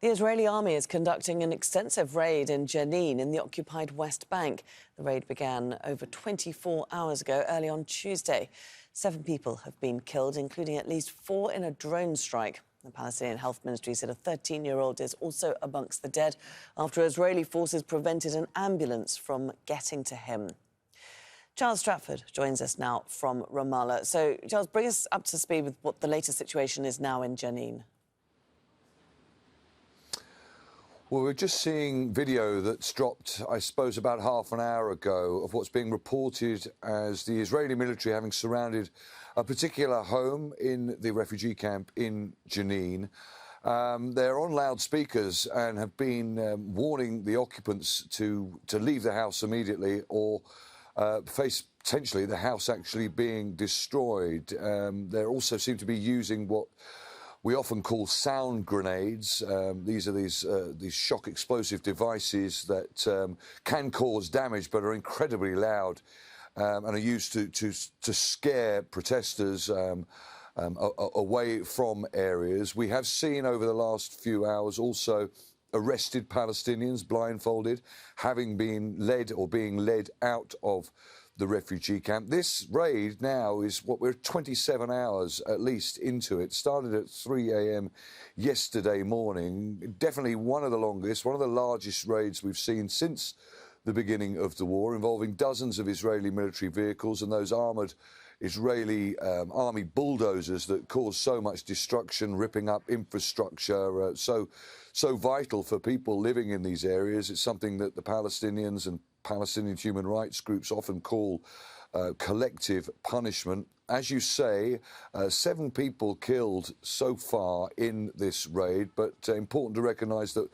The Israeli army is conducting an extensive raid in Jenin in the occupied West Bank. The raid began over 24 hours ago, early on Tuesday. 7 people have been killed, including at least 4 in a drone strike. The Palestinian Health Ministry said a 13-year-old is also amongst the dead after Israeli forces prevented an ambulance from getting to him. Charles Stratford joins us now from Ramallah. So, Charles, bring us up to speed with what the latest situation is now in Jenin. Well, we're just seeing video that's dropped, I suppose, about half an hour ago of what's being reported as the Israeli military having surrounded a particular home in the refugee camp in Jenin. They're on loudspeakers and have been warning the occupants to leave the house immediately or face potentially the house actually being destroyed. They also seem to be using what we often call sound grenades. These are these shock explosive devices that can cause damage but are incredibly loud and are used to scare protesters away from areas. We have seen over the last few hours also arrested Palestinians, blindfolded, having been led or being led out of the refugee camp. This raid now is what we're 27 hours at least into it. Started at 3 a.m. yesterday morning. Definitely one of the longest, one of the largest raids we've seen since the beginning of the war, involving dozens of Israeli military vehicles and those armoured Israeli army bulldozers that cause so much destruction, ripping up infrastructure, so vital for people living in these areas. It's something that the Palestinians and Palestinian human rights groups often call collective punishment. As you say, 7 people killed so far in this raid, but important to recognise that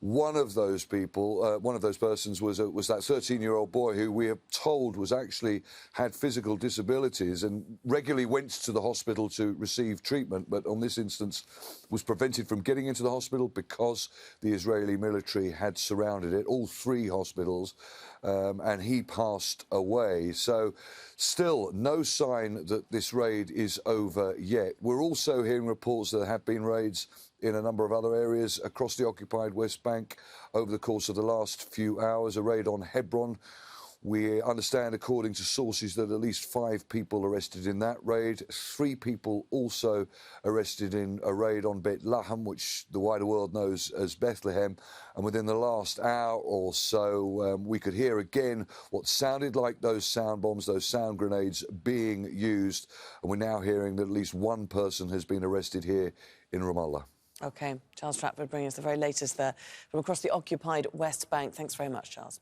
one of those people, one of those persons was that 13-year-old boy who we are told was actually had physical disabilities and regularly went to the hospital to receive treatment, but on this instance was prevented from getting into the hospital because the Israeli military had surrounded it, all 3 hospitals, and he passed away. So still no sign that this raid is over yet. We're also hearing reports that there have been raids in a number of other areas across the occupied West Bank over the course of the last few hours. A raid on Hebron. We understand, according to sources, that at least 5 people arrested in that raid. 3 people also arrested in a raid on Bet Lahem, which the wider world knows as Bethlehem. And within the last hour or so, we could hear again what sounded like those sound bombs, those sound grenades being used. And we're now hearing that at least 1 person has been arrested here in Ramallah. OK. Charles Stratford bringing us the very latest there from across the occupied West Bank. Thanks very much, Charles.